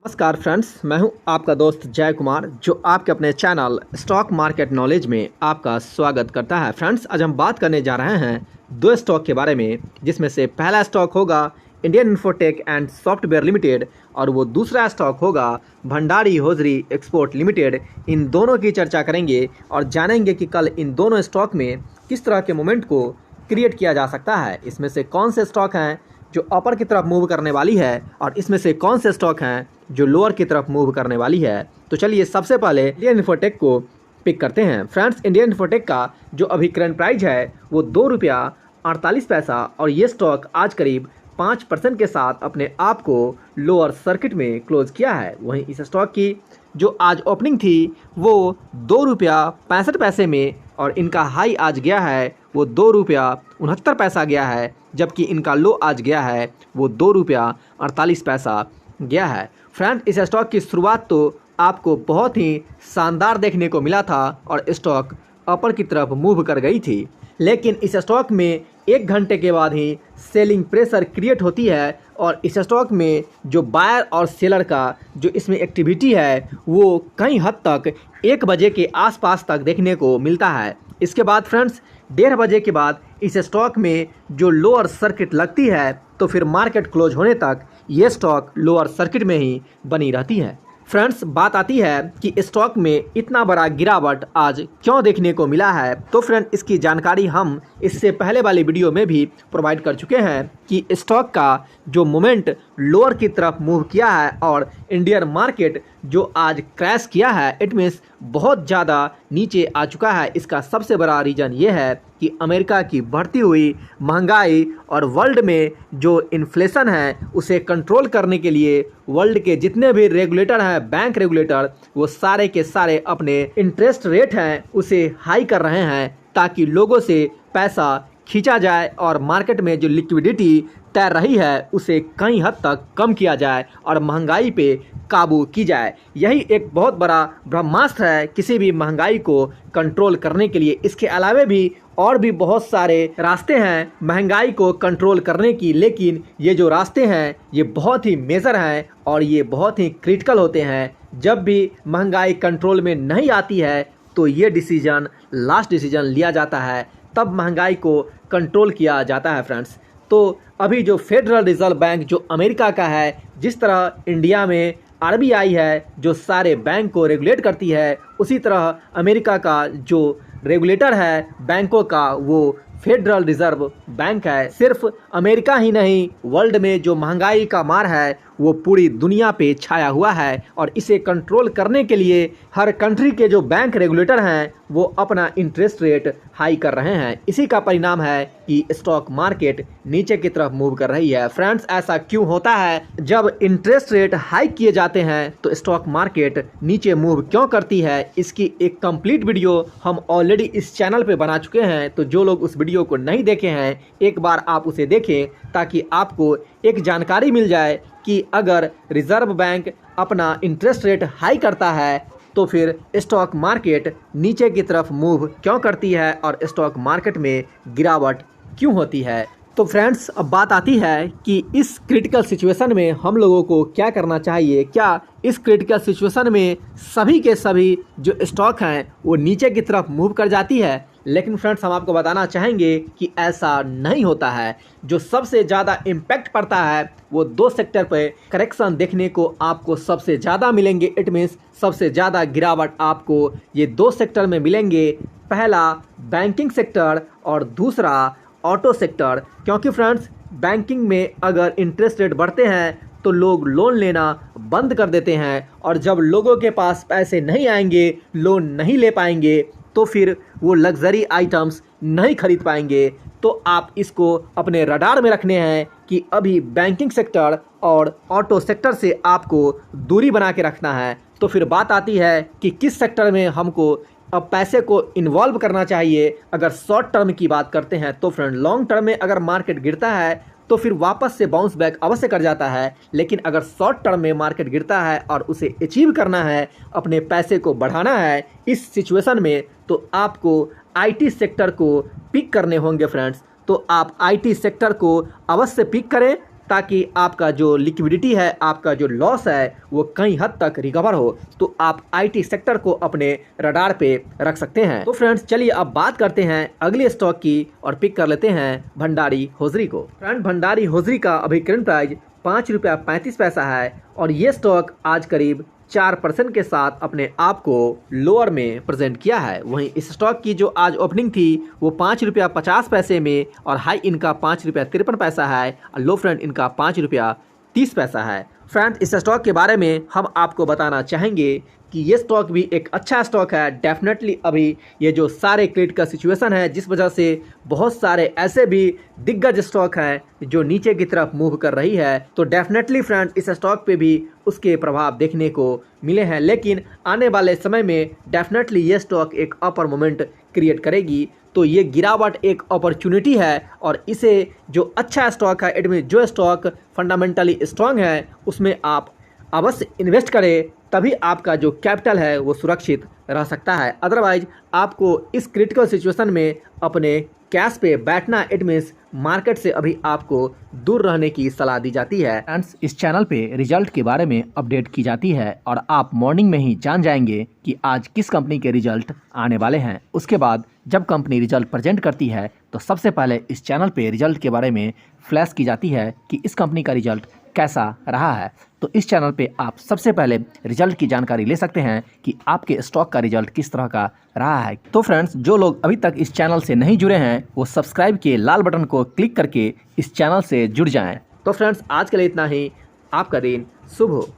नमस्कार फ्रेंड्स, मैं हूं आपका दोस्त जय कुमार जो आपके अपने चैनल स्टॉक मार्केट नॉलेज में आपका स्वागत करता है। फ्रेंड्स, आज हम बात करने जा रहे हैं दो स्टॉक के बारे में, जिसमें से पहला स्टॉक होगा Indian infotech and software limited और वो दूसरा स्टॉक होगा भंडारी होजरी एक्सपोर्ट लिमिटेड। इन दोनों की चर्चा करेंगे और जानेंगे कि कल इन दोनों स्टॉक में किस तरह के मोमेंट को क्रिएट किया जा सकता है। इसमें से कौन से स्टॉक हैं जो अपर की तरफ मूव करने वाली है और इसमें से कौन से स्टॉक हैं जो लोअर की तरफ मूव करने वाली है। तो चलिए सबसे पहले इंडियन इन्फोटेक को पिक करते हैं। फ्रेंड्स, इंडियन इन्फोटेक का जो अभी करंट प्राइस है वो ₹2.48 और ये स्टॉक आज करीब 5% के साथ अपने आप को लोअर सर्किट में क्लोज किया है। वहीं इस स्टॉक की जो आज ओपनिंग थी वो ₹2.65 में और इनका हाई आज गया है वो ₹2.69 गया है, जबकि इनका लो आज गया है वो ₹2.48 गया है। फ्रेंड, इस स्टॉक की शुरुआत तो आपको बहुत ही शानदार देखने को मिला था और स्टॉक अपर की तरफ मूव कर गई थी, लेकिन इस स्टॉक में 1 घंटे के बाद ही सेलिंग प्रेशर क्रिएट होती है और इस स्टॉक में जो बायर और सेलर का जो इसमें एक्टिविटी है वो कई हद तक 1 बजे के आसपास तक देखने को मिलता है। इसके बाद फ्रेंड्स 1:30 बजे के बाद इस स्टॉक में जो लोअर सर्किट लगती है तो फिर मार्केट क्लोज होने तक ये स्टॉक लोअर सर्किट में ही बनी रहती है। फ्रेंड्स, बात आती है कि स्टॉक में इतना बड़ा गिरावट आज क्यों देखने को मिला है। तो फ्रेंड, इसकी जानकारी हम इससे पहले वाली वीडियो में भी प्रोवाइड कर चुके हैं कि स्टॉक का जो मोमेंट लोअर की तरफ मूव किया है और इंडियन मार्केट जो आज क्रैश किया है, इट मीन्स बहुत ज़्यादा नीचे आ चुका है। इसका सबसे बड़ा रीज़न ये है कि अमेरिका की बढ़ती हुई महंगाई और वर्ल्ड में जो इन्फ्लेशन है उसे कंट्रोल करने के लिए वर्ल्ड के जितने भी रेगुलेटर हैं, बैंक रेगुलेटर, वो सारे के सारे अपने इंटरेस्ट रेट हैं उसे हाई कर रहे हैं ताकि लोगों से पैसा खींचा जाए और मार्केट में जो लिक्विडिटी तैर रही है उसे कई हद तक कम किया जाए और महंगाई पे काबू की जाए। यही एक बहुत बड़ा ब्रह्मास्त्र है किसी भी महंगाई को कंट्रोल करने के लिए। इसके अलावा भी और भी बहुत सारे रास्ते हैं महंगाई को कंट्रोल करने की, लेकिन ये जो रास्ते हैं ये बहुत ही मेजर हैं और ये बहुत ही क्रिटिकल होते हैं। जब भी महंगाई कंट्रोल में नहीं आती है तो ये डिसीजन लास्ट डिसीजन लिया जाता है, तब महंगाई को कंट्रोल किया जाता है। फ्रेंड्स, तो अभी जो फेडरल रिजर्व बैंक जो अमेरिका का है, जिस तरह इंडिया में आरबीआई है जो सारे बैंक को रेगुलेट करती है, उसी तरह अमेरिका का जो रेगुलेटर है बैंकों का वो फेडरल रिजर्व बैंक है। सिर्फ अमेरिका ही नहीं, वर्ल्ड में जो महंगाई का मार है वो पूरी दुनिया पे छाया हुआ है और इसे कंट्रोल करने के लिए हर कंट्री के जो बैंक रेगुलेटर हैं वो अपना इंटरेस्ट रेट हाई कर रहे हैं। इसी का परिणाम है कि स्टॉक मार्केट नीचे की तरफ मूव कर रही है। फ्रेंड्स, ऐसा क्यों होता है? जब इंटरेस्ट रेट हाई किए जाते हैं तो स्टॉक मार्केट नीचे मूव क्यों करती है, इसकी एक कंप्लीट वीडियो हम ऑलरेडी इस चैनल पे बना चुके हैं। तो जो लोग उस वीडियो को नहीं देखे हैं एक बार आप उसे देखें ताकि आपको एक जानकारी मिल जाए कि अगर रिजर्व बैंक अपना इंटरेस्ट रेट हाई करता है तो फिर स्टॉक मार्केट नीचे की तरफ मूव क्यों करती है और स्टॉक मार्केट में गिरावट क्यों होती है। तो फ्रेंड्स, अब बात आती है कि इस क्रिटिकल सिचुएशन में हम लोगों को क्या करना चाहिए। क्या इस क्रिटिकल सिचुएशन में सभी के सभी जो स्टॉक हैं वो नीचे की तरफ मूव कर जाती है? लेकिन फ्रेंड्स, हम आपको बताना चाहेंगे कि ऐसा नहीं होता है। जो सबसे ज़्यादा इम्पैक्ट पड़ता है वो 2 सेक्टर पे करेक्शन देखने को आपको सबसे ज़्यादा मिलेंगे। इट मीन्स सबसे ज़्यादा गिरावट आपको ये 2 सेक्टर में मिलेंगे। पहला बैंकिंग सेक्टर और दूसरा ऑटो सेक्टर। क्योंकि फ्रेंड्स, बैंकिंग में अगर इंटरेस्ट रेट बढ़ते हैं तो लोग लोन लेना बंद कर देते हैं और जब लोगों के पास पैसे नहीं आएंगे, लोन नहीं ले पाएंगे, तो फिर वो लग्जरी आइटम्स नहीं खरीद पाएंगे। तो आप इसको अपने रडार में रखने हैं कि अभी बैंकिंग सेक्टर और ऑटो सेक्टर से आपको दूरी बना के रखना है। तो फिर बात आती है कि किस सेक्टर में हमको अब पैसे को इन्वॉल्व करना चाहिए। अगर शॉर्ट टर्म की बात करते हैं तो फ्रेंड, लॉन्ग टर्म में अगर मार्केट गिरता है तो फिर वापस से बाउंस बैक अवश्य कर जाता है, लेकिन अगर शॉर्ट टर्म में मार्केट गिरता है और उसे अचीव करना है, अपने पैसे को बढ़ाना है इस सिचुएशन में, तो आपको आईटी सेक्टर को पिक करने होंगे फ्रेंड्स। तो आप आईटी सेक्टर को अवश्य पिक करें ताकि आपका जो लिक्विडिटी है, आपका जो लॉस है, वो कई हद तक रिकवर हो। तो आप आईटी सेक्टर को अपने रडार पे रख सकते हैं। तो फ्रेंड्स चलिए अब बात करते हैं अगले स्टॉक की और पिक कर लेते हैं भंडारी होजरी को। फ्रेंड भंडारी होजरी का अभी करंट प्राइस 5 रुपया 35 पैसा है और ये स्टॉक आज करीब 4% के साथ अपने आप को लोअर में प्रेजेंट किया है। वहीं इस स्टॉक की जो आज ओपनिंग थी वो 5 रुपया 50 पैसे में और हाई इनका 5 रुपया 53 पैसा है और लो फ्रेंड इनका 5 रुपया 30 पैसा है। फ्रेंड इस स्टॉक के बारे में हम आपको बताना चाहेंगे कि ये स्टॉक भी एक अच्छा स्टॉक है। डेफिनेटली अभी ये जो सारे क्रिटिकल सिचुएशन है जिस वजह से बहुत सारे ऐसे भी दिग्गज स्टॉक हैं जो नीचे की तरफ मूव कर रही है, तो डेफिनेटली फ्रेंड इस स्टॉक पे भी उसके प्रभाव देखने को मिले हैं। लेकिन आने वाले समय में डेफिनेटली ये स्टॉक एक अपर मोमेंट क्रिएट करेगी। तो ये गिरावट एक अपॉर्चुनिटी है और इसे जो अच्छा स्टॉक है, इट मीन जो स्टॉक फंडामेंटली स्ट्रांग है, उसमें आप अवश्य इन्वेस्ट करें, तभी आपका जो कैपिटल है वो सुरक्षित रह सकता है। अदरवाइज आपको इस क्रिटिकल सिचुएशन में अपने कैश पे बैठना, इट मीन्स मार्केट से अभी आपको दूर रहने की सलाह दी जाती है। फ्रेंड्स इस चैनल पे रिजल्ट के बारे में अपडेट की जाती है और आप मॉर्निंग में ही जान जाएंगे कि आज किस कंपनी के रिजल्ट आने वाले हैं। उसके बाद जब कंपनी रिजल्ट प्रेजेंट करती है तो सबसे पहले इस चैनल पे रिजल्ट के बारे में फ्लैश की जाती है कि इस कंपनी का रिजल्ट कैसा रहा है। तो इस चैनल पे आप सबसे पहले रिजल्ट की जानकारी ले सकते हैं कि आपके स्टॉक का रिजल्ट किस तरह का रहा है। तो फ्रेंड्स जो लोग अभी तक इस चैनल से नहीं जुड़े हैं वो सब्सक्राइब के लाल बटन को क्लिक करके इस चैनल से जुड़ जाएं। तो फ्रेंड्स आज के लिए इतना ही। आपका दिन शुभ हो।